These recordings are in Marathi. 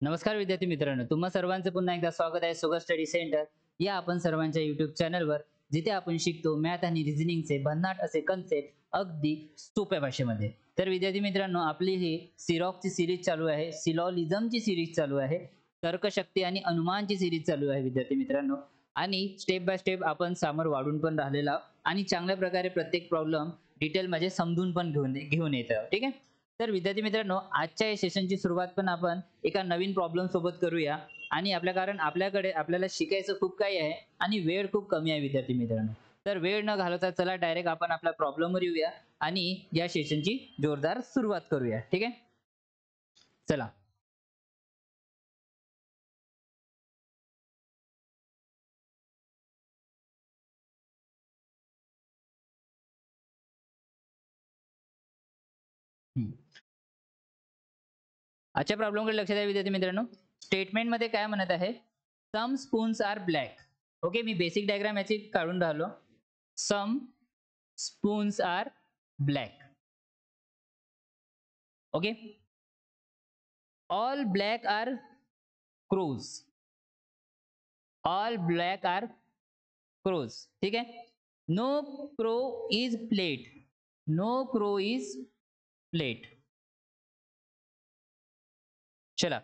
नमस्कार विद्यार्थी मित्रांनो, तुम्हा सर्वांचं पुन्हा एकदा स्वागत आहे सुगर स्टडी सेंटर या आपण सर्वांच्या YouTube चॅनलवर, जिथे आपण शिकतो मॅथ आणि रिझनिंगचे भन्नाट असे कन्सेप्ट अगदी सोप्या भाषेमध्ये. तर विद्यार्थी मित्रांनो, आपली ही सिरॉकची सीरीज चालू आहे, सिलॉलिझमची सीरीज चालू आहे, तर्कशक्ती आणि अनुमानची सीरीज चालू आहे विद्यार्थी मित्रांनो. आणि स्टेप बाय स्टेप आपण समोर वाढून पण राहिलेलो आहोत आणि चांगल्या प्रकारे प्रत्येक प्रॉब्लेम डिटेलमध्ये समजून पण घेऊन येत आहोत. ठीक आहे. तर विद्यार्थी मित्रांनो, आजच्या या सेशनची सुरुवात पण आपण एका नवीन प्रॉब्लेम सोबत करूया. आणि कारण आपल्याकडे आपल्याला शिकायचं खूप काही आहे आणि वेळ खूप कमी आहे विद्यार्थी मित्रांनो. तर वेळ न घालवता चला डायरेक्ट आपण आपल्या प्रॉब्लेमवर येऊया आणि या सेशनची जोरदार सुरुवात करूया. ठीक आहे, चला. हम्म. आजच्या प्रॉब्लेमकडे लक्ष द्या विद्यार्थी मित्रांनो. स्टेटमेंट मध्ये काय म्हणत आहे? Some spoons are black. Okay, मी बेसिक डायग्राम याची काढून राहिलो. Some spoons are black. Okay, all black are crows. All black are crows. ठीक आहे. No crow is plate. No crow is plate. चला,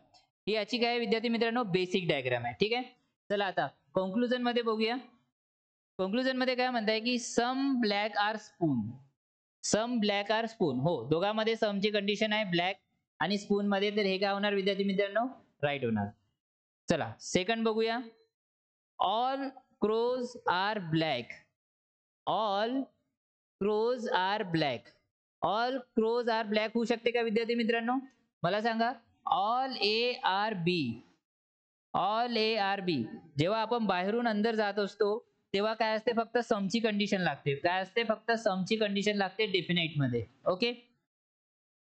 ही याची काय विद्यार्थी मित्रांनो बेसिक डायग्राम आहे. ठीक आहे. चला आता कंक्लुजन मध्ये बघूया. कंक्लुजन मध्ये काय म्हणताय की सम ब्लॅक आर स्पून. सम ब्लॅक आर स्पून. हो, दोघांमध्ये समची कंडिशन आहे ब्लॅक आणि स्पून मध्ये, तर हे काय होणार विद्यार्थी मित्रांनो? राईट होणार. चला सेकंड बघूया. All crows are black. All crows are black. All crows are black होऊ शकते का विद्यार्थी मित्रांनो? मला सांगा. All A are B. All A are B. जेव्हा आपण बाहेरून अंदर जात असतो तेव्हा काय असते? फक्त समची कंडिशन लागते. काय असते? फक्त समची कंडिशन लागते डेफिनेट मध्ये. ओके,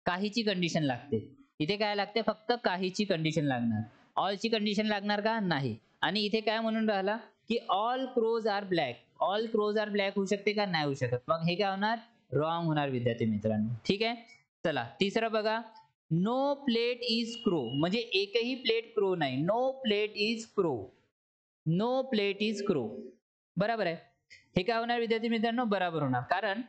काहीची कंडिशन लागते. इथे काय लागते? फक्त काहीची कंडिशन लागणार. ऑलची कंडिशन लागणार का? नाही. आणि इथे काय म्हणून राहिला की all crows are black. All crows are black होऊ शकते का? नाही होऊ शकत. मग हे काय होणार? रॉंग होणार विद्यार्थी मित्रांनो. ठीक आहे. चला तिसरं बघा. No plate is crow. म्हणजे एकही प्लेट क्रो नाही. No plate is crow. No plate is crow. बरोबर आहे. हे काय होणार विद्यार्थी मित्रांनो? बरोबर होणार. कारण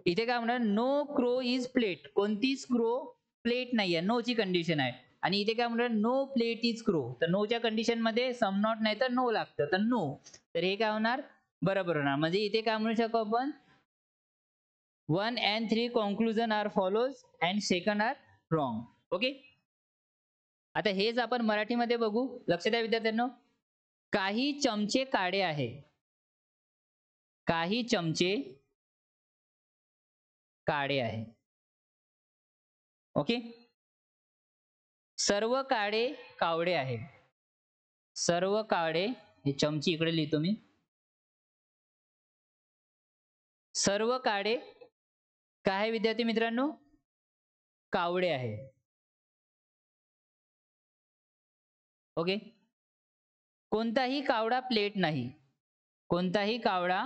इथे काय म्हणणार? No crow is plate. कोणतीच क्रो प्लेट नाहीये. नो ची कंडिशन आहे. आणि इथे काय म्हणणार? No plate is crow. तर नो च्या कंडिशन मध्ये सम नॉट नाही तर नो लागतं, तर नो. तर हे काय होणार? बरोबर होणार. म्हणजे इथे काय म्हणू शकतो आपण? 1 and 3 conclusion are follows and second are wrong. Okay, आता हेच आपण मराठीमध्ये बघू. लक्ष द्या विद्यार्थ्यांनो. काही चमचे काळे आहे. काही चमचे काळे आहे. ओके, सर्व काळे कावडे आहे. सर्व काळे, हे चमची इकडे लिहितो मी. सर्व काळे काय आहे विद्यार्थी मित्रांनो? कावडे आहे. ओके, कोणताही कावडा प्लेट नाही. कोणताही कावडा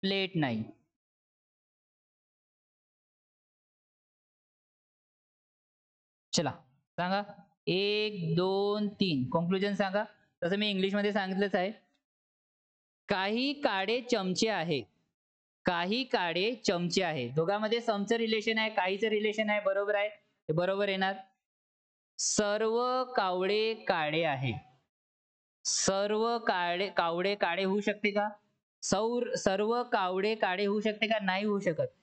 प्लेट नाही. चला सांगा. 1 2 3 कंक्लुजन सांगा. तसं मी इंग्लिश मध्ये सांगितलंच आहे. काही काळे चमचे आहे. काही काळे चमचे आहे. दोघांमध्ये समचं रिलेशन आहे, काहीचं रिलेशन आहे. बरोबर आहे, हे बरोबर येणार. सर्व कावडे काळे आहे. सर्व कावडे काळे होऊ शकते का? सर्व कावडे काळे होऊ शकते का? नाही होऊ शकत.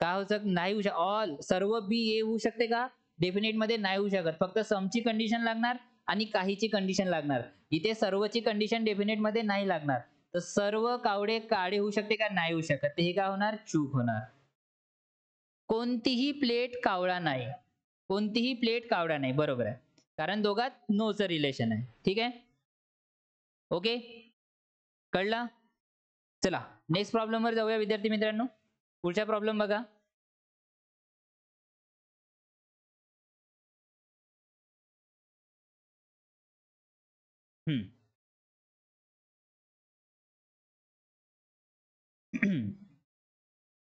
का होऊ शकत? नाही होऊ शकत. ऑल सर्व बी ए होऊ शकते का? डेफिनेट मध्ये नाही होऊ शकत. फक्त समची कंडिशन लागणार आणि काहीची कंडिशन लागणार. इथे सर्वची कंडिशन डेफिनेट मध्ये नाही लागणार. तर सर्व कावडे काळे होऊ शकते का? नाही होऊ शकत. तर हे काय होणार? चूक होणार. कोणतीही प्लेट कावळा नाही. कोणतीही प्लेट कावळा नाही. बरोबर आहे. कारण दोघात नोचं रिलेशन आहे. ठीक आहे. ओके, कळला? चला नेक्स्ट प्रॉब्लेम वर जाऊया विद्यार्थी मित्रांनो. पुढचा प्रॉब्लेम बघा. हम्म.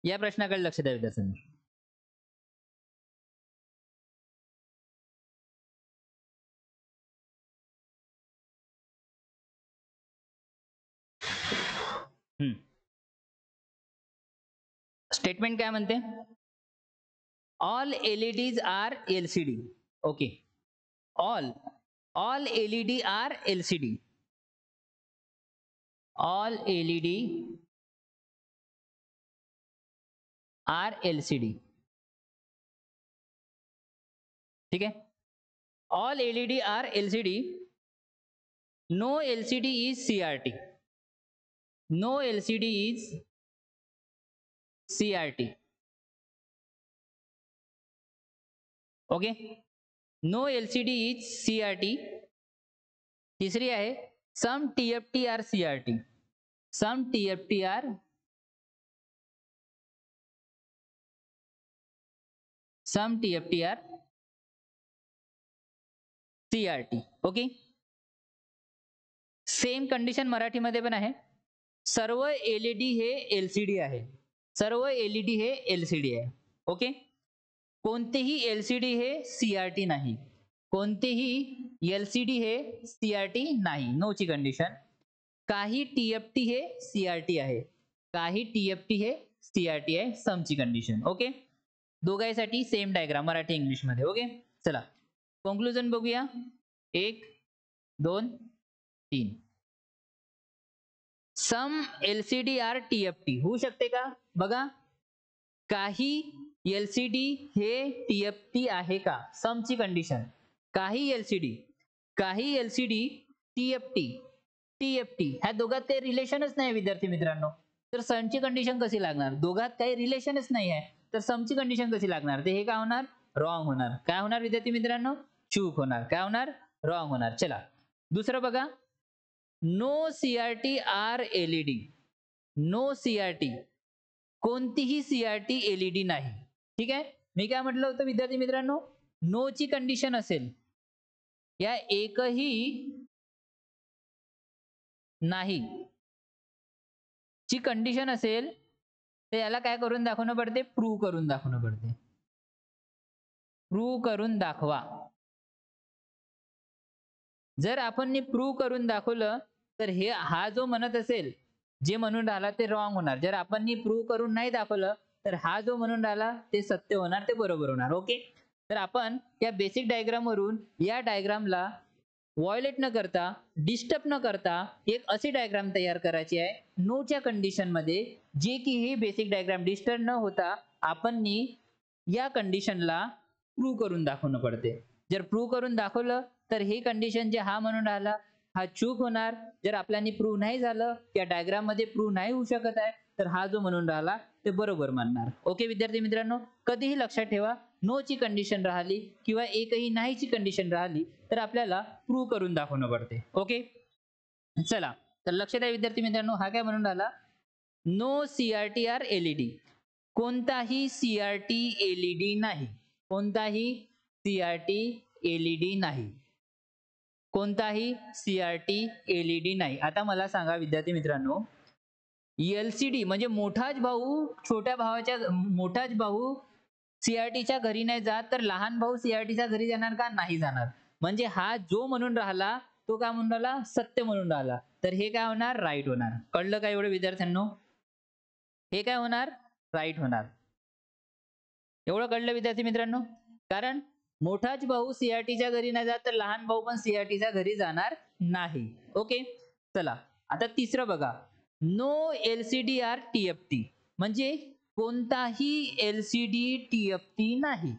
या प्रश्नाकडे लक्ष द्या विद्यार्थ्यांनी. स्टेटमेंट काय म्हणते? All LEDs are LCD. Okay, all LED are LCD. All LED are LCD. ठीक है, all LED are LCD. No LCD is CRT. No LCD is CRT. Okay, no LCD is CRT. तीसरी आहे some TFT are CRT. Some TFT are CRT. Okay, same condition मराठीमध्ये पण आहे. सर्व एलईडी हे एलसीडी आहे. सर्व एलईडी हे एलसीडी आहे. ओके, कोणतेही एलसीडी हे सीआरटी नाही. कोणतेही एलसीडी हे सीआरटी नाही. नो ची कंडिशन. काही टीएफटी हे सीआरटी आहे. काही टीएफटी हे सीआरटी आहे. सम ची कंडिशन. ओके, दोघांसाठी सेम डायग्राम मराठी इंग्लिश मध्ये. ओके, चला कॉन्क्लुजन बघूया. 1 2 3. सम एलसीडी आर टीएफटी होऊ शकते का? बघा, काही एलसीडी हे टीएफटी आहे का? सम ची कंडिशन. काही एलसीडी टीएफटी ह्या दोघात काही रिलेशनच नाही विद्यार्थी मित्रांनो. तर समची कंडिशन कशी लागणार? दोघात काही रिलेशनच नाही आहे, तर समची कंडिशन कशी लागणार? ते हे काय होणार? रॉंग होणार. काय होणार विद्यार्थी मित्रांनो? चूक होणार. काय होणार? रॉंग होणार. चला दुसरं बघा. No CRT are LED. No CRT, कोणतीही सीआरटी एलईडी नाही. ठीक आहे, मी काय म्हटलं होतं विद्यार्थी मित्रांनो? नो ची कंडिशन असेल, या एकही नाही ची कंडिशन असेल तर याला काय करून दाखवणं पडते? प्रूव्ह करून दाखवणं पडते. प्रूव्ह करून दाखवा. जर आपण प्रूव्ह करून दाखवलं तर हे हा जो म्हणत असेल, जे म्हणून राहिला ते रॉंग होणार. जर आपण प्रूव्ह करून नाही दाखवलं तर हा जो म्हणून राहिला ते सत्य होणार, ते बरोबर होणार. ओके, तर आपण या बेसिक डायग्राम वरून या डायग्रामला व्हायोलेट न करता, डिस्टर्ब न करता एक अशी डायग्राम तयार करायची आहे नोच्या कंडिशन मध्ये, जे की हे बेसिक डायग्राम डिस्टर्ब न होता आपण या कंडिशनला प्रूव्ह करून दाखवणं पडते. जर प्रूव्ह करून दाखवलं तर हे कंडिशन जे हा म्हणून राहिला हा चूक होणार. जर आपल्याला प्रूव्ह नाही झालं, या डायग्राम मध्ये प्रूव्ह नाही होऊ शकत आहे, तर हा जो म्हणून राहिला ते बरोबर मानणार. ओके विद्यार्थी मित्रांनो, कधीही लक्षात ठेवा, नो ची कंडिशन राहिली किंवा एकही नाहीची कंडिशन राहिली तर आपल्याला प्रूव्ह करून दाखवणं पडते. ओके, चला तर लक्ष द्या विद्यार्थी मित्रांनो. हा काय म्हणून राहिला? No CRT are LED. कोणताही सीआरटी एलईडी नाही. कोणताही सीआरटी एलईडी नाही. कोणताही सीआरटी एलईडी नाही. आता मला सांगा विद्यार्थी मित्रांनो, एलसीडी म्हणजे मोठाच भाऊ सीआरटीच्या घरी नाही जात, तर लहान भाऊ सीआरटीच्या घरी जाणार का? नाही जाणार. म्हणजे हा जो म्हणून राहिला तो काय म्हणून राहिला? सत्य म्हणून राहिला. तर हे काय होणार? राईट होणार. कळलं का एवढं विद्यार्थ्यांनो? हे काय होणार? राईट होणार. एवढं कळलं विद्यार्थी मित्रांनो? कारण मोठाच भाऊ सीआरटीच्या घरी नाही जात, तर लहान भाऊ पण सीआरटीच्या घरी जाणार नाही. ओके, चला आता तिसरं बघा. नो एलसीडी आर टीएफटी, म्हणजे कोणताही एलसीडी टीएफटी नाही.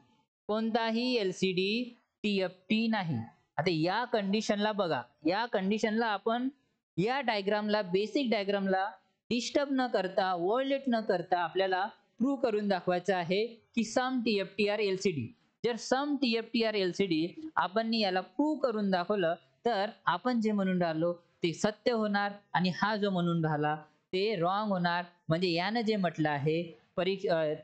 कोणताही एलसीडी टीएफटी नाही. आता या कंडिशनला बघा. या कंडिशनला आपण या डायग्रामला, बेसिक डायग्रामला डिस्टर्ब न करता, व्हायोलेट न करता आपल्याला प्रूव्ह करून दाखवायचं आहे की सम टीएफटी आर एलसीडी. जर सम टीएफटी आर एलसीडी आपण याला प्रूव्ह करून दाखवलं तर आपण जे म्हणून राहिलो ते सत्य होणार आणि हा जो म्हणून राहिला ते रॉंग होणार. म्हणजे यानं जे म्हटलं आहे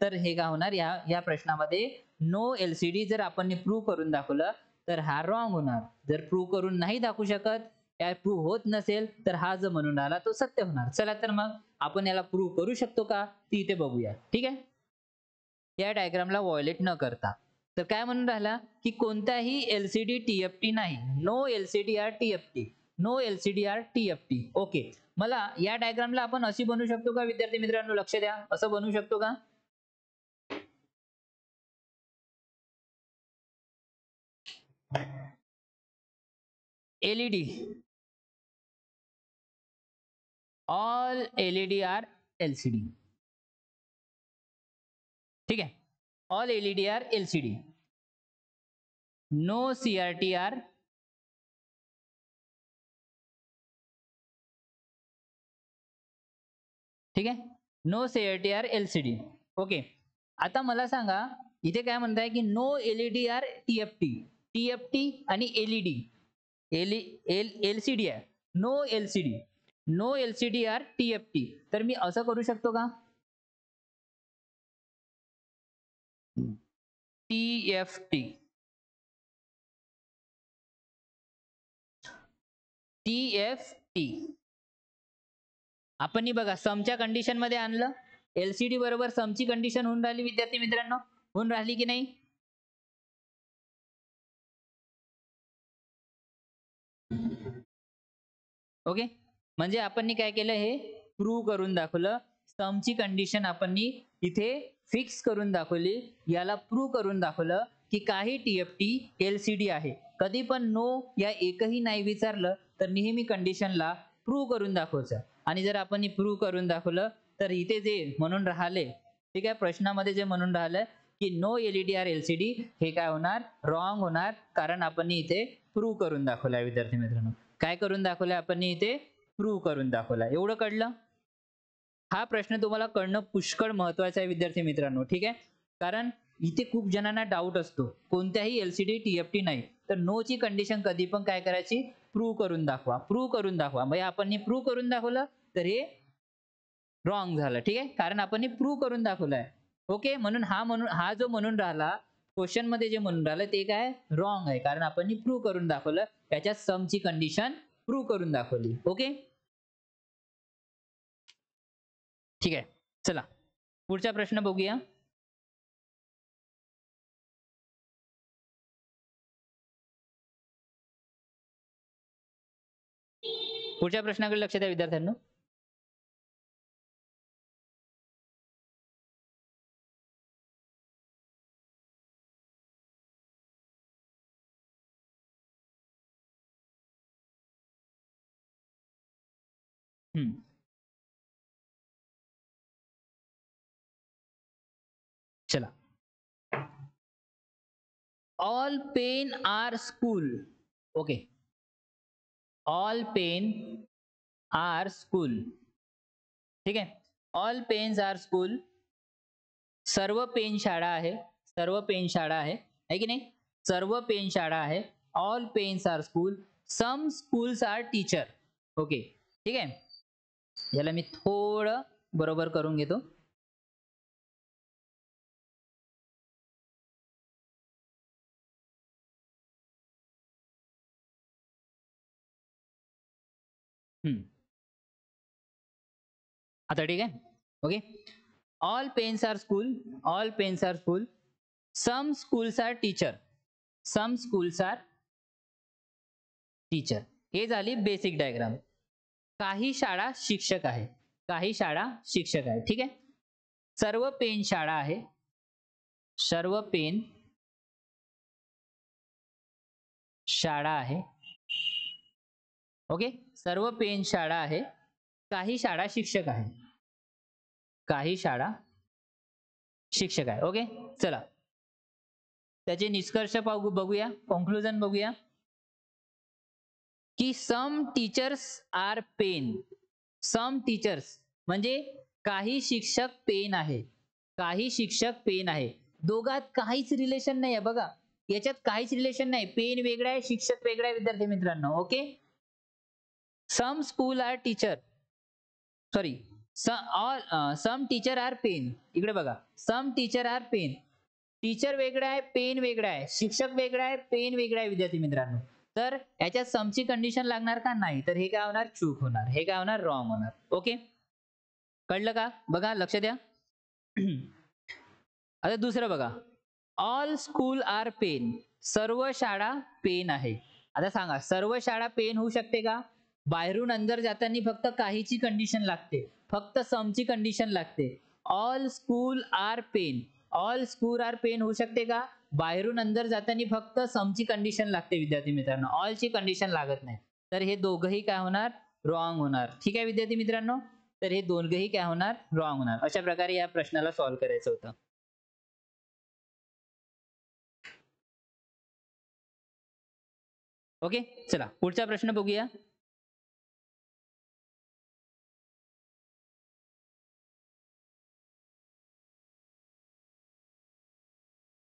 तर हे काय होणार? या प्रश्नामध्ये नो एलसीडी जर आपण प्रूव्ह करून दाखवलं तर हा रॉंग होणार. जर प्रूव्ह करून नाही दाखवू शकत, या प्रूव्ह होत नसेल, तर हा जो म्हणून राहिला तो सत्य होणार. चला तर मग आपण याला प्रूव्ह करू शकतो का ती इथे बघूया. ठीक आहे, या डायग्रामला व्हायोलेट न करता. तर काय म्हणून राहिला की कोणताही एलसीडी टीएफटी नाही. No LCD are TFT. No LCD are TFT. Okay, मला या डायग्रामला आपण अशी बनवू शकतो का विद्यार्थी मित्रांनो? लक्ष द्या, असं बनवू शकतो का? LED, all LED are LCD. ठीक है, all LED are LCD. No CRT are ठीक आहे, no CRT are LCD. Okay, आता मला सांगा इथे काय म्हणताय की no LED are TFT. TFT आणि LED LCD आहे, no LCD, no LCD are TFT. तर मी असं करू शकतो का? TFT, TFT. आपण बघा समच्या कंडिशन मध्ये आणलं, LCD बरोबर समची कंडिशन होऊन राहिली विद्यार्थी मित्रांनो, होऊन राहिली की नाही? ओके, म्हणजे आपण काय केलं, हे प्रूव्ह करून दाखवलं. समची कंडिशन आपण इथे फिक्स करून दाखवली, याला प्रूव्ह करून दाखवलं की काही TFT LCD आहे. कधी पण नो या एकही नाही विचारलं तर नेहमी कंडिशनला प्रूव्ह करून दाखवायचं. आणि जर आपण प्रूव्ह करून दाखवलं तर इथे जे म्हणून राहिले, ठीक आहे, प्रश्नामध्ये जे म्हणून राहिलं की नो LED आर LCD, हे काय होणार? रॉंग होणार, कारण आपण इथे प्रूव्ह करून दाखवलंय विद्यार्थी मित्रांनो. काय करून दाखवलंय आपण इथे? प्रूव्ह करून दाखवलंय. एवढं कळलं? हा प्रश्न तुम्हाला कळणं पुष्कळ महत्वाचा आहे विद्यार्थी मित्रांनो, ठीक आहे, कारण इथे खूप जणांना डाऊट असतो, कोणत्याही LCD TFT नाही तर नो ची कंडिशन कधी पण काय करायची? प्रूव्ह करून दाखवा, प्रूव्ह करून दाखवा. म्हणजे आपण प्रूव्ह करून दाखवलं तर हे रॉंग झालं, ठीक आहे, कारण आपण प्रूव्ह करून दाखवलंय. ओके, म्हणून हा जो म्हणून राहिला क्वेश्चन मध्ये, जे म्हणून राहिलं ते काय? रॉंग आहे, कारण आपण प्रूव्ह करून दाखवलं, त्याच्यात समची कंडिशन प्रूव्ह करून दाखवली. ओके, ठीक आहे, चला पुढचा प्रश्न बघूया. पुढच्या प्रश्नाकडे लक्ष द्या विद्यार्थ्यांनो. चला, all pen are school. Okay, all pen are school, ठीक आहे, ऑल पेन्स आर स्कूल. सर्व पेन शाळा आहे, सर्व पेन शाळा आहे की नाही? सर्व पेन शाळा आहे. All pens are school, some schools are teacher. Okay, ठीक आहे, याला मी थोडं बरोबर करून घेतो. आता ठीक आहे. Okay, all pens are school, all pens are school, some schools are teacher, some schools are teacher. हे झाली बेसिक डायग्राम. काही शाळा शिक्षक आहे, काही शाळा शिक्षक आहे, ठीक आहे. सर्व पेन शाळा आहे, सर्व पेन शाळा आहे. ओके, सर्व पेन शाळा आहे. काही शाळा शिक्षक आहे, काही शाळा शिक्षक आहे. ओके, चला त्याचे निष्कर्ष बघूया, कॉन्क्लुजन बघूया की some teachers are pen. Some teachers म्हणजे काही शिक्षक पेन आहे, काही शिक्षक पेन आहे. दोघात काहीच रिलेशन नाही आहे बघा, याच्यात काहीच रिलेशन नाही. पेन वेगळा आहे, शिक्षक वेगळा आहे विद्यार्थी मित्रांनो. Okay, some school are teacher, sorry, some teacher are pen. इकडे बघा, some teacher are pen. Teacher वेगळा आहे, पेन वेगळा आहे, शिक्षक वेगळा आहे, पेन वेगळा आहे विद्यार्थी मित्रांनो. तर याच्यात समची कंडिशन लागणार का? नाही. तर हे काय होणार? चूक होणार, हे काय होणार? रॉंग होणार. ओके, कळलं का? बघा, लक्ष द्या. आता दुसरं बघा, ऑल स्कूल आर पेन. सर्व शाळा पेन आहे. आता सांगा, सर्व शाळा पेन होऊ शकते का? बाहेरून अंदर जाताना फक्त काहीची कंडिशन लागते, फक्त समची कंडिशन लागते. All school are pen, all school are pen होऊ शकते का? बाहेरून अंदर जाताना फक्त समची कंडिशन लागते विद्यार्थी मित्रांनो, ऑलची कंडिशन लागत नाही. तर हे दोघंही काय होणार? रॉंग होणार. ठीक आहे विद्यार्थी मित्रांनो, तर हे दोघंही काय होणार? रॉंग होणार. अशा प्रकारे या प्रश्नाला सॉल्व्ह करायचं होतं. ओके, चला पुढचा प्रश्न बघूया.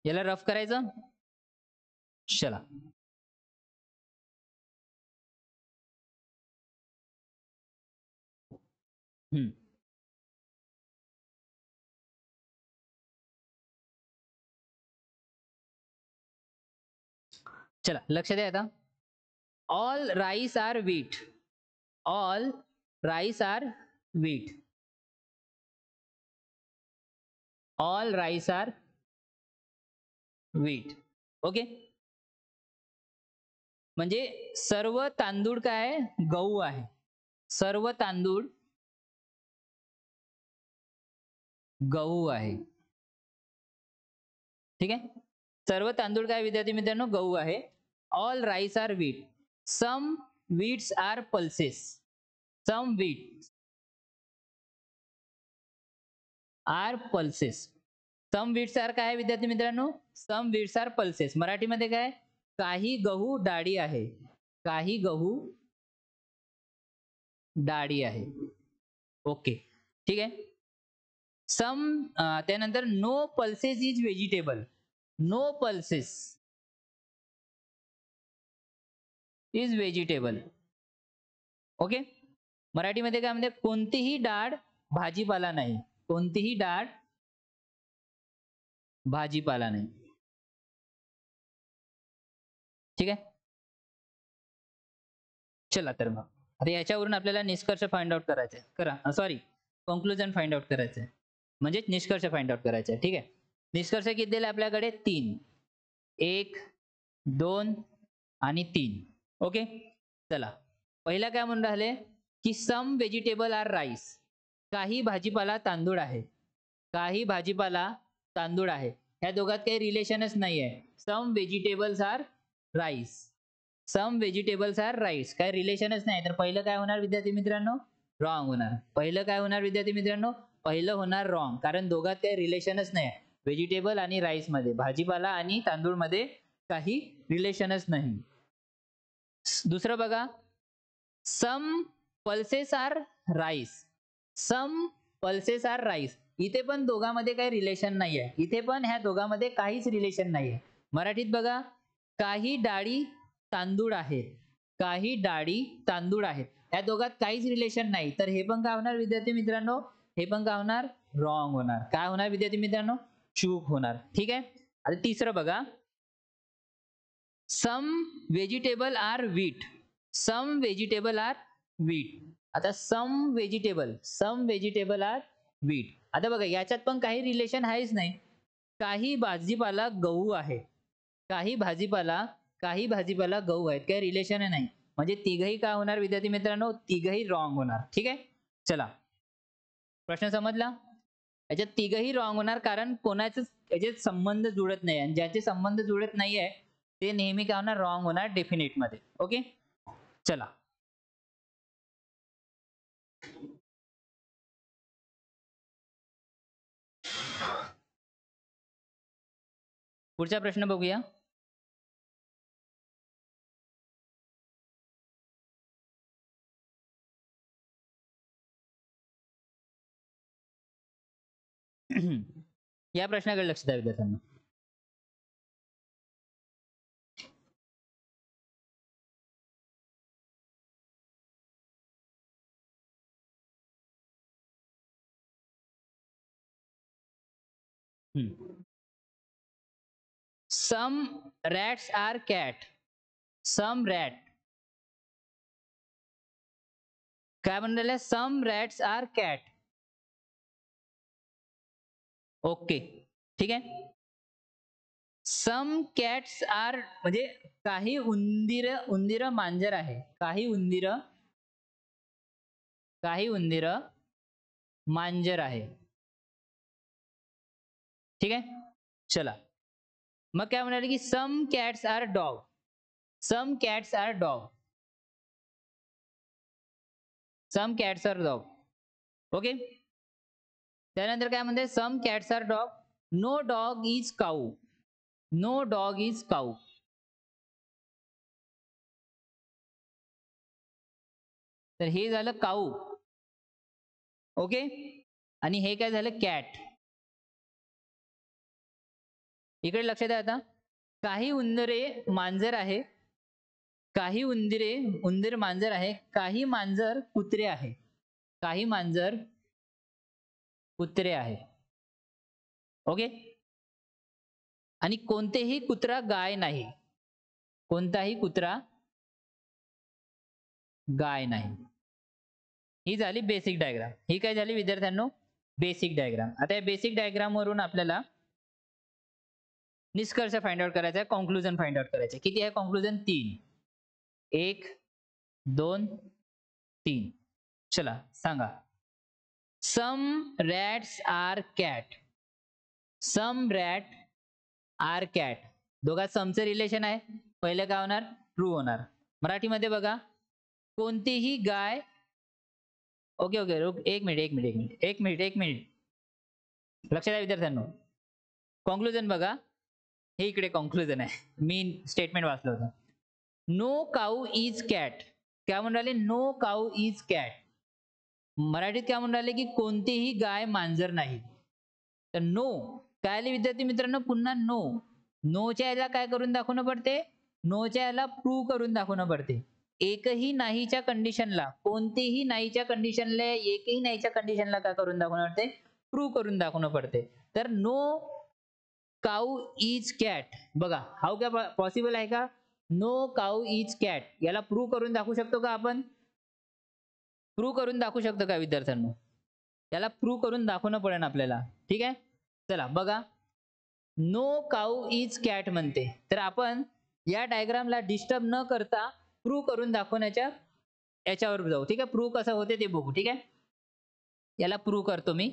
याला रफ करायचं. चला, चला लक्ष द्या आता. All rice are wheat, all rice are wheat, all rice are wheat. Okay, म्हणजे सर्व तांदूळ काय आहे? गहू आहे. सर्व तांदूळ गहू आहे. ठीक आहे, सर्व तांदूळ काय विद्यार्थी मित्रांनो? गहू आहे. All rice are wheat, some Vitz R pulses, some wheat R pulses. Some Vitz R काय विद्यार्थी मित्रांनो? सम व्हीट्स आर पल्सेस. मराठीमध्ये काय? काही गहू डाळी आहे, काही गहू डाळी आहे. ओके, ठीक आहे. सम त्यानंतर no pulses is vegetable, no pulses is vegetable. Okay, मराठीमध्ये काय म्हणते? कोणतीही डाळ भाजीपाला नाही, कोणतीही डाळ भाजीपाला नाही. ठीक आहे, चला तर मग आता याच्यावरून आपल्याला निष्कर्ष फाइंड आउट करायचा आहे. करा, सॉरी, कन्क्लुजन फाइंड आउट करायचं आहे, म्हणजे निष्कर्ष फाइंड आउट करायचा आहे. ठीक आहे, निष्कर्ष किती दिले आपल्याकडे? 3, 1, 2 आणि 3. ओके, चला पहिला काय म्हणून राहिले की सम व्हेजिटेबल आर राईस, काही भाजीपाला तांदूळ आहे, काही भाजीपाला तांदूळ आहे. ह्या दोघात काही रिलेशनच नाही आहे. सम व्हेजिटेबल्स आर राईस, सम व्हेजिटेबल्स आर राईस, काय रिलेशनच नाही. तर पहिलं काय होणार विद्यार्थी मित्रांनो? रॉंग होणार. पहिलं काय होणार विद्यार्थी मित्रांनो? पहिलं होणार रॉंग, कारण दोघात काही रिलेशनच नाही. व्हेजिटेबल आणि राईस मध्ये, भाजीपाला आणि तांदूळ मध्ये काही रिलेशनच नाही. दुसरं बघा, सम पल्सेस आर राईस, सम पल्सेस आर राईस, इथे पण दोघांमध्ये काही रिलेशन नाहीये, इथे पण ह्या दोघांमध्ये काहीच रिलेशन नाहीये. मराठीत बघा, काही डाळी तांदूळ आहेत, काही डाळी तांदूळ आहेत, या दोघात काहीच रिलेशन नाही. तर हे पण काय होणार विद्यार्थी मित्रांनो? हे पण काय होणार? रॉंग होणार. काय होणार विद्यार्थी मित्रांनो? चूक होणार. ठीक आहे, आता तिसरं बघा, सम व्हेजिटेबल आर व्हीट, सम व्हेजिटेबल आर व्हीट. आता सम व्हेजिटेबल आर व्हीट. आता बघा याच्यात पण काही रिलेशन आहेच नाही. काही भाजीपाला गहू आहे, काही भाजीपाला गहू आहेत, काही रिलेशन नाही. म्हणजे तिघही काय होणार विद्यार्थी मित्रांनो? तिघही रॉंग होणार. ठीक आहे, चला प्रश्न समजला? याच्यात तिघही रॉंग होणार, कारण कोणाचाच याच्यात संबंध जुळत नाही, आणि ज्याचे संबंध जुळत नाहीये ते नेहमी काय होणार? रॉंग होणार डेफिनेट मध्ये. ओके, चला पुढचा प्रश्न बघूया. या प्रश्नाकडे लक्ष द्या विद्यार्थ्यांना. सम रॅट्स आर कॅट, सम रॅट, काय म्हणलेलं? सम रॅट्स आर कॅट. ओके, ठीक आहे. सम कॅट्स आर म्हणजे काही उंदीर मांजर आहे, काही उंदीर मांजर आहे. ठीक आहे, चला मग काय म्हणाले की some cats are dog, some cats are dog, some cats are dog. Okay, त्यानंतर काय म्हणते some cats are dog, no dog is cow, no dog is cow. तर हे झालं काऊ. ओके, आणि हे काय झालं कॅट. इकडे लक्षात द्या आता, काही उंदरे मांजर आहे, काही उंदीर मांजर आहे, काही मांजर कुत्रे आहे, काही मांजर कुत्रे आहे. ओके, आणि कोणतेही कुत्रा गाय नाही, कोणताही कुत्रा गाय नाही. ही झाली बेसिक डायग्राम. ही काय झाली विद्यार्थ्यांनो, बेसिक डायग्राम. आता या बेसिक डायग्राम वरून आपल्याला निष्कर्ष फाइंड आउट करायचा आहे, कॉन्क्लुजन फाइंड आउट करायचे. किती आहे कॉन्क्लुजन? 3. 1 2 3. चला सांगा. सम रॅट्स आर कॅट, सम रॅट आर कॅट. दोघात समचं रिलेशन आहे, पहिलं काय होणार? ट्रू होणार. मराठीमध्ये बघा, कोणतीही गाय. ओके ओके, एक मिनिट लक्षात द्या विद्यार्थ्यांनो. कॉन्क्लुजन बघा, हे इकडे कॉन्क्लुजन आहे, मी स्टेटमेंट वाचलं होतं. No cow is cat. काय म्हणून राहिले? No cow is cat. मराठीत काय म्हणून राहिले की कोणतीही गाय मांजर नाही. तर नो काय आले विद्यार्थी मित्रांनो? पुन्हा नो. नोच्या याला काय करून दाखवणं पडते? नोच्या याला प्रूव्ह करून दाखवणं पडते. एकही नाहीच्या कंडिशनला, कोणतेही नाहीच्या कंडिशनला, एकही नाहीच्या कंडिशनला काय करून दाखवणं पडते? प्रूव्ह करून दाखवणं पडते. तर नो काऊ इज कॅट, बघा हाऊ काय पॉसिबल आहे का? नो काऊ इज कॅट याला प्रूव्ह करून दाखवू शकतो का आपण? प्रूव्ह करून दाखवू शकतो का विद्यार्थ्यांनो? याला प्रूव्ह करून दाखवणं पडेल आपल्याला. ठीक आहे, चला बघा. नो काऊ इज कॅट म्हणते, तर आपण या डायग्रामला डिस्टर्ब न करता प्रूव्ह करून दाखवण्याच्या याच्यावर जाऊ. ठीक आहे, प्रूव्ह कसं होते ते बघू. ठीक आहे, याला प्रूव्ह करतो मी.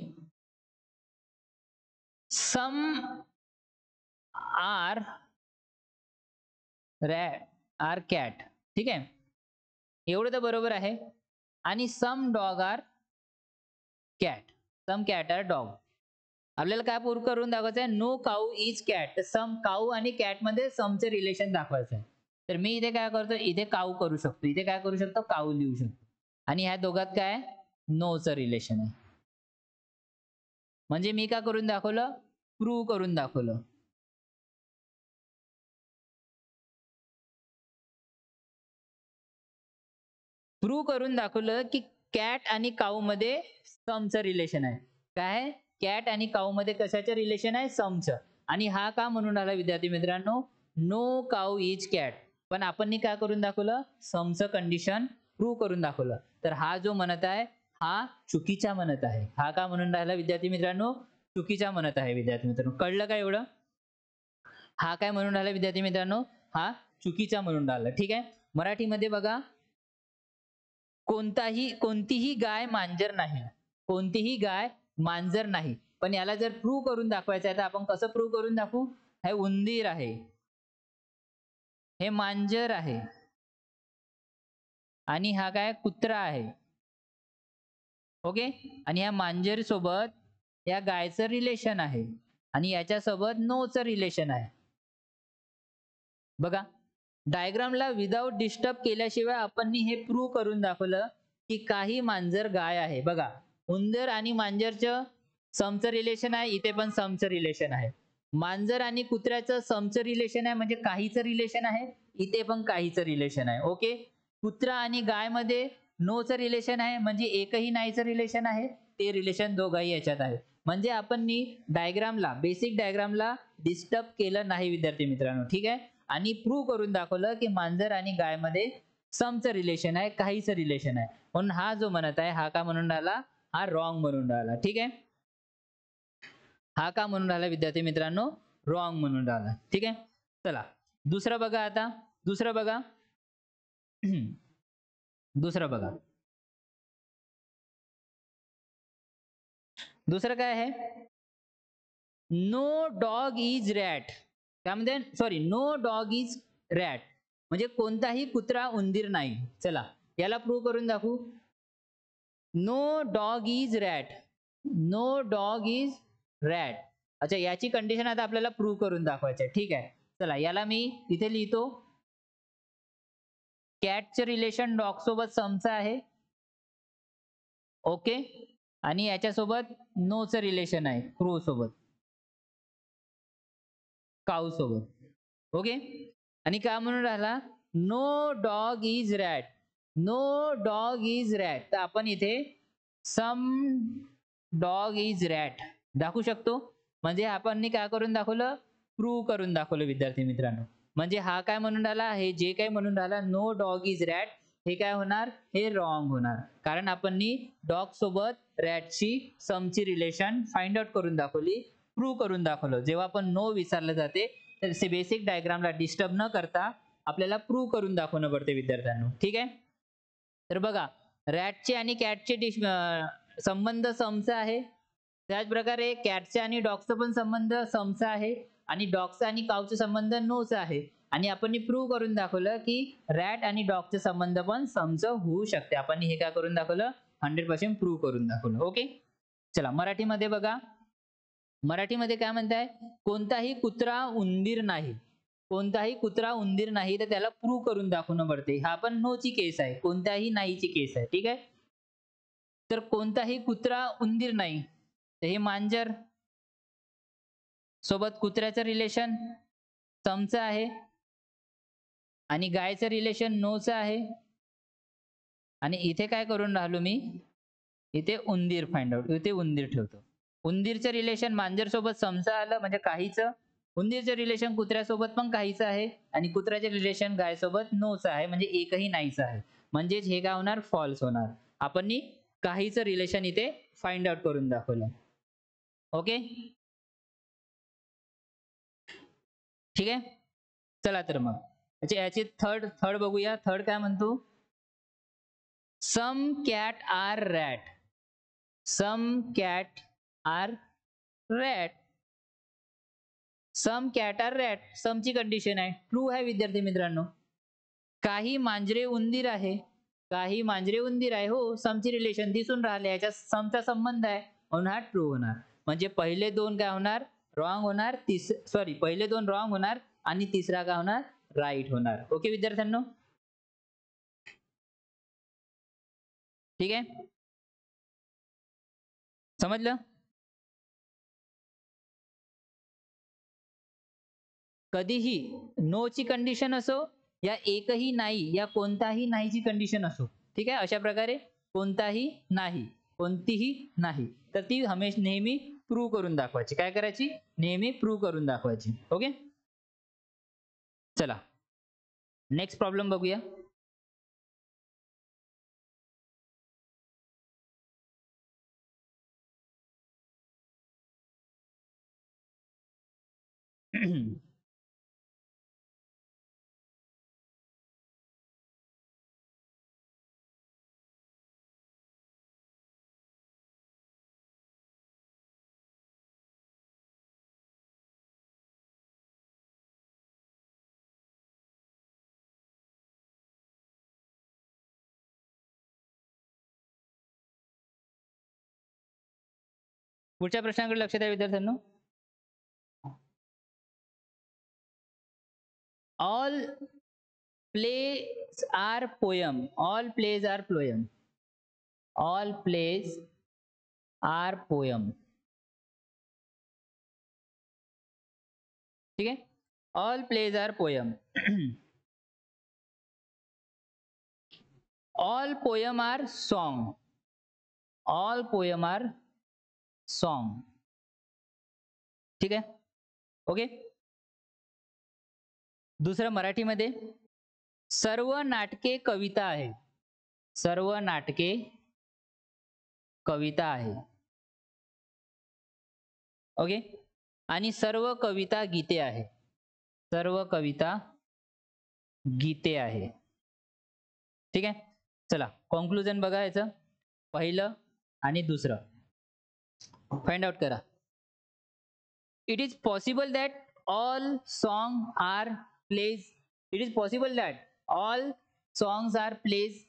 Some are are cat. ठीक आहे, एवढं तर बरोबर आहे. आणि some dog are cat, some cat are dog. आपल्याला काय प्रूव्ह करून दाखवायचं आहे? No cow is cat. Some cow आणि कॅट मध्ये समचे रिलेशन दाखवायचं आहे. तर मी इथे काय करतो? इथे काऊ करू शकतो, इथे काय करू शकतो? काऊ लिहू शकतो. आणि ह्या दोघात काय? नोचं रिलेशन आहे. म्हणजे मी काय करून दाखवलं? प्रूव्ह करून दाखवलं. प्रूव्ह करून दाखवलं की कॅट आणि काऊ मध्ये समचं रिलेशन आहे. काय? कॅट आणि काऊ मध्ये कशाचं रिलेशन आहे? समचं. आणि हा का म्हणून राहिला विद्यार्थी मित्रांनो? No cow is cat. पण आपण काय करून दाखवलं? समचं कंडिशन प्रूव्ह करून दाखवलं. तर हा जो म्हणत आहे हा चुकीचा म्हणत आहे. हा का म्हणून राहिला विद्यार्थी मित्रांनो? चुकीचा म्हणत आहे. विद्यार्थी मित्रांनो कळलं का एवढं? हा काय म्हणून राहिला विद्यार्थी मित्रांनो? हा चुकीचा म्हणून राहिला. ठीक आहे, मराठीमध्ये बघा, कोणतीही गाय मांजर नाही, कोणतीही गाय मांजर नाही. पण याला जर प्रूव्ह करून दाखवायचं आहे तर आपण कसं प्रूव्ह करून दाखवू? हे उंदीर आहे, हे मांजर आहे, आणि हा काय? कुत्रा आहे. ओके, आणि या मांजर सोबत या गायचं रिलेशन आहे, आणि याच्यासोबत नोचं रिलेशन आहे. बघा, डायग्रामला विदाउट डिस्टर्ब केल्याशिवाय आपण हे प्रूव्ह करून दाखवलं की काही मांजर गाय आहे. बघा, उंदर आणि मांजरचं समचं रिलेशन आहे, इथे पण समचं रिलेशन आहे. मांजर आणि कुत्र्याचं समचं रिलेशन आहे, म्हणजे काहीचं रिलेशन आहे, इथे पण काहीचं रिलेशन आहे. ओके, कुत्रा आणि गाय मध्ये नोचं रिलेशन आहे, म्हणजे एकही नाहीचं रिलेशन आहे, ते रिलेशन दोघाही याच्यात आहे. म्हणजे आपण डायग्रामला, बेसिक डायग्रामला डिस्टर्ब केलं नाही विद्यार्थी मित्रांनो. ठीक आहे, आणि प्रूव्ह करून दाखवलं की मांजर आणि गाय मध्ये समचं रिलेशन आहे, काहीच रिलेशन आहे. म्हणून हा जो म्हणत आहे हा का म्हणून राहिला? हा रॉंग म्हणून राहिला. ठीक आहे, हा का म्हणून राहिला विद्यार्थी मित्रांनो? रॉंग म्हणून राहिला. ठीक आहे. चला दुसरं बघा. आता दुसरं बघा. दुसरं बघा. दुसरं काय आहे? No dog is rat. त्यामध्ये sorry, no dog is rat म्हणजे कोणताही कुत्रा उंदीर नाही. चला याला प्रूव्ह करून दाखवू. No dog is rat. No dog is rat. अच्छा, याची कंडिशन आता आपल्याला प्रूव्ह करून दाखवायची आहे. ठीक आहे. चला याला मी इथे लिहितो. कॅटचे रिलेशन डॉग सोबत समचं आहे. ओके. आणि याच्यासोबत नोचं रिलेशन आहे क्रो सोबत, काऊ सोबत. ओके. आणि काय म्हणून राहिला? No dog is rat. No dog is rat. तर आपण इथे सम डॉग इज रॅट दाखवू शकतो. म्हणजे आपण काय करून दाखवलं? प्रूव्ह करून दाखवलं विद्यार्थी मित्रांनो. म्हणजे हा काय म्हणून राहिला? हे जे काही म्हणून राहिला नो डॉग इज रॅट, हे काय होणार? हे रॉंग होणार. कारण आपण डॉग सोबत रॅटची समची रिलेशन फाइंड आउट करून दाखवली, प्रूव्ह करून दाखवलं. जेव्हा आपण नो विचारलं जाते तर बेसिक डायग्रामला डिस्टर्ब न करता आपल्याला प्रूव्ह करून दाखवणं पडते विद्यार्थ्यांनो. ठीक आहे. तर बघा, रॅटचे आणि कॅटचे संबंध समचा आहे. त्याच प्रकारे कॅटचे आणि डॉगचा पण संबंध समचा आहे आणि डॉगचा आणि काऊचा संबंध नोचा आहे. आणि आपण प्रूव्ह करून दाखवलं की रॅट आणि डॉगचे संबंध पण समचं होऊ शकते. आपण हे काय करून दाखवलं? 100% प्रूव्ह करून दाखवलं. ओके. चला मराठीमध्ये बघा. मराठीमध्ये काय म्हणताय? कोणताही कुत्रा उंदीर नाही. कोणताही कुत्रा उंदीर नाही, तर त्याला प्रूव्ह करून दाखवणं पडते. हा पण नोची केस आहे, कोणत्याही नाहीची केस आहे. ठीक आहे. तर कोणताही कुत्रा उंदीर नाही, तर हे मांजर सोबत कुत्र्याचं रिलेशन समचं आहे आणि गायचं रिलेशन नोचं आहे. आणि इथे काय करून राहिलो मी? इथे उंदीर फाइंड आउट, इथे उंदीर ठेवतो. उंदीरचं रिलेशन मांजर सोबत समचं आलं म्हणजे काहीचं. उंदीरचं रिलेशन कुत्र्यासोबत पण काहीचं आहे आणि कुत्र्याचे रिलेशन गायसोबत नोचं आहे म्हणजे एकही नाहीचं आहे. म्हणजेच हे काय होणार? फॉल्स होणार. आपण काहीचं रिलेशन इथे फाइंड आउट करून दाखवलं. ओके. ठीक आहे. चला तर मग याची थर्ड बघूया. थर्ड काय म्हणतो? सम कॅट आर रॅट. सम कॅट आर रॅट. सम कॅट आर रॅट. समची कंडिशन आहे, ट्रू आहे विद्यार्थी मित्रांनो. काही मांजरे उंदीर आहे. काही मांजरे उंदीर आहे. हो, समची रिलेशन दिसून राहिले, याच्या समचा संबंध आहे म्हणून हा ट्रू होणार. म्हणजे पहिले दोन काय होणार? रॉंग होणार. पहिले दोन रॉंग होणार आणि तिसरा काय होणार? राईट होणार. ओके विद्यार्थ्यांनो. ठीक आहे. समजलं? कधीही नो ची कंडिशन असो या एकही नाही या कोणताही नाहीची कंडिशन असो. ठीक आहे. अशा प्रकारे कोणताही नाही, कोणतीही नाही, तर ती नेहमी प्रूव्ह करून दाखवायची. काय करायची? नेहमी प्रूव्ह करून दाखवायची. ओके. चला नेक्स्ट प्रॉब्लेम बघूया. पुढच्या प्रश्नाकडे लक्ष द्या विद्यार्थ्यांनो. All plays are poem. All plays are poem. All plays are poem. ठीक आहे. All plays are poem. All poem are song. All poem are song. ठीक आहे. ओके. दुसरं मराठीमध्ये, सर्व नाटके कविता आहे. सर्व नाटके कविता आहे. ओके. आणि सर्व कविता गीते आहे. सर्व कविता गीते आहे. ठीक आहे. चला कॉन्क्लुजन बघा याचं, पहिलं आणि दुसरं फाइंड आउट करा. It is possible that all song are plays. It is possible that all songs are plays.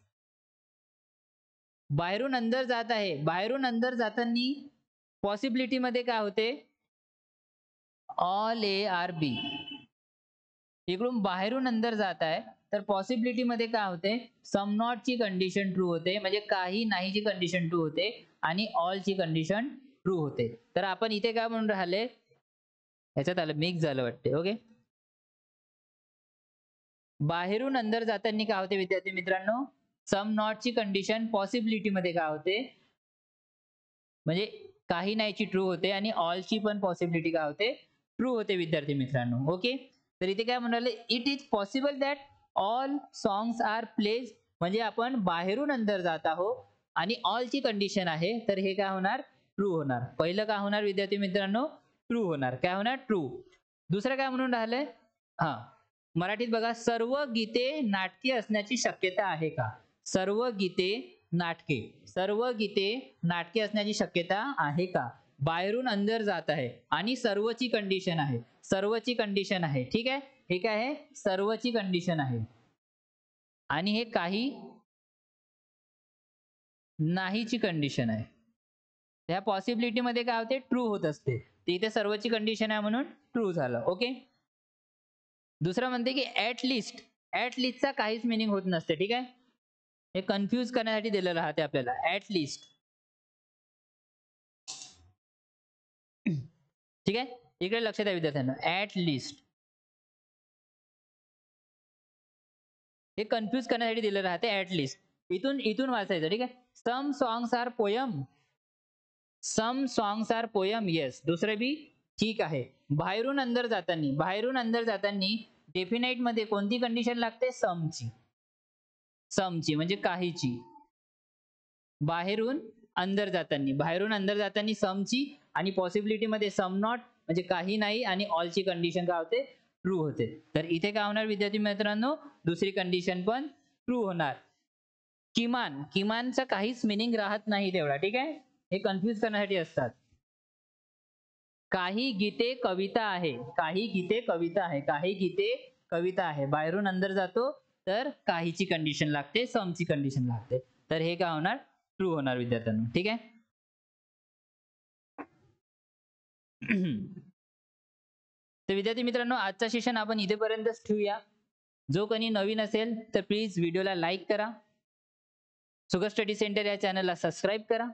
बाहेरून अंदर जात आहे. बाहेरून अंदर जाताना पॉसिबिलिटी मध्ये काय होते, ऑल ए आर बी. इकडून बाहेरून अंदर जात आहे तर पॉसिबिलिटी मध्ये काय होते, सम नॉट ची कंडिशन ट्रू होते, म्हणजे काही नाही ची कंडिशन ट्रू होते आणि ऑल ची कंडिशन ट्रू होते. तर आपण इथे काय म्हणून राहिले, ह्याच्यात आलं मिक्स झालं वाटते. ओके, बाहेरून अंदर जाताना काय होते विद्यार्थी मित्रांनो, सम नॉट ची कंडिशन पॉसिबिलिटी मध्ये काय होते, म्हणजे काही नाहीची ट्रू होते आणि ऑल ची पण पॉसिबिलिटी काय होते, ट्रू होते विद्यार्थी मित्रांनो. ओके, तर इथे काय म्हणाले, it is possible that all songs are plays, म्हणजे आपण बाहेरून अंदर जात आहोत आणि ऑल ची कंडिशन आहे, तर हे काय होणार, ट्रू होणार. पहिलं काय होणार विद्यार्थी मित्रांनो, ट्रू होणार. काय होणार, ट्रू. दुसरं काय म्हणून राहिलंय, हा मराठीत बघा, सर्व गीते नाटके असण्याची शक्यता आहे का. सर्व गीते नाटके, सर्व गीते नाटके असण्याची शक्यता आहे का. बाहेरून अंदर जात आहे आणि सर्वची कंडिशन आहे, सर्वची कंडिशन आहे. ठीक आहे, हे काय आहे, सर्वची कंडिशन आहे आणि हे काही नाहीची कंडिशन आहे. ह्या पॉसिबिलिटी मध्ये काय होते, ट्रू होत असते. इथे सर्वची कंडिशन आहे म्हणून ट्रू झालं. ओके, दुसरं म्हणते की ऍट लिस्ट. ऍट लिस्टचा काहीच मिनिंग होत नसते. ठीक आहे, हे कन्फ्यूज करण्यासाठी दिलेलं राहते आपल्याला ऍट लिस्ट. ठीक आहे, इकडे लक्ष द्या विद्यार्थ्यांना, ऍट लिस्ट हे कन्फ्यूज करण्यासाठी दिलेलं राहते ऍट लिस्ट. इथून इथून वाचायचं. ठीक आहे, सम सॉंग्स आर पोयम, सम सॉंग्स आर पोयम. येस, दुसरं बी ठीक आहे. बाहेरून अंदर जाताना, बाहेरून अंदर जाताना डेफिनाइट मध्ये कोणती कंडिशन लागते, समची. समची म्हणजे काहीची. बाहेरून अंदर जाताना, बाहेरून अंदर जाताना समची आणि पॉसिबिलिटी मध्ये सम नॉट म्हणजे काही नाही आणि ऑलची कंडिशन काय होते, ट्रू होते. तर इथे काय होणार विद्यार्थी मित्रांनो, दुसरी कंडिशन पण ट्रू होणार. किमान, किमानचा काहीच मिनिंग राहत नाही तेवढा. ठीक आहे, हे कन्फ्यूज करण्यासाठी असतात. काही गीते कविता आहे, काही गीते कविता आहे, काही गीते कविता आहे. बाहेरून अंदर जातो तर काहीची कंडिशन लागते, समची कंडिशन लागते. तर हे काय होणार, ट्रू होणार विद्यार्थ्यांनो. ठीक आहे, तर विद्यार्थी मित्रांनो आजचा सेशन आपण इथेपर्यंतच ठेवूया. जो कोणी नवीन असेल तर प्लीज व्हिडिओला लाईक करा, सुगर स्टडी सेंटर या चॅनलला सबस्क्राईब करा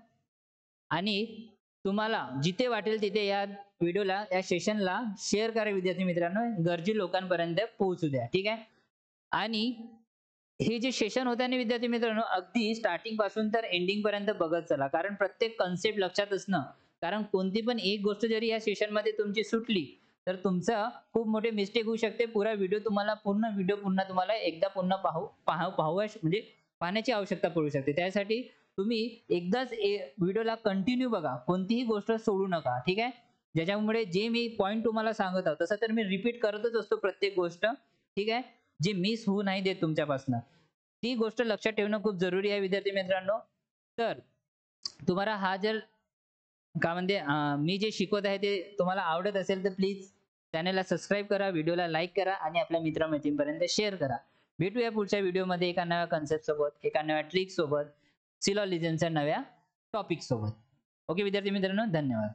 आणि तुम्हाला जिथे वाटेल तिथे या व्हिडिओला, या सेशनला शेअर करा विद्यार्थी मित्रांनो, गरजू लोकांपर्यंत पोहोचू द्या. ठीक आहे, आणि हे जे सेशन होते आणि विद्यार्थी मित्रांनो अगदी स्टार्टिंग पासून तर एंडिंग पर्यंत बघत चला, कारण प्रत्येक कन्सेप्ट लक्षात असणं, कारण कोणती पण एक गोष्ट जरी या सेशन मध्ये तुमची सुटली तर तुमचा खूप मोठे मिस्टेक होऊ शकते. पूर्ण व्हिडिओ पुन्हा तुम्हाला एकदा पुन्हा म्हणजे पाहण्याची आवश्यकता पडू शकते. त्यासाठी तुम्ही एकदाच व्हिडिओला कंटिन्यू बघा, कोणतीही गोष्ट सोडू नका. ठीक आहे, ज्याच्यामुळे जे मी पॉईंट तुम्हाला सांगत आहोत तसं तर मी रिपीट करतच असतो प्रत्येक गोष्ट. ठीक आहे, जे मिस होऊ नाही देत तुमच्यापासून, ती गोष्ट लक्षात ठेवणं खूप जरुरी आहे विद्यार्थी मित्रांनो. तर तुम्हाला हा जर काय म्हणते मी जे शिकवत आहे ते तुम्हाला आवडत असेल तर प्लीज चॅनलला सबस्क्राईब करा, व्हिडिओला लाईक करा आणि आपल्या मित्रमैत्रिणींपर्यंत शेअर करा. भेटूया पुढच्या व्हिडिओमध्ये एका नव्या कन्सेप्ट सोबत, एका नव्या ट्रिक सोबत, सिलॉजिझमच्या नव्या टॉपिक सोबत. ओके विद्यार्थी मित्रांनो, धन्यवाद.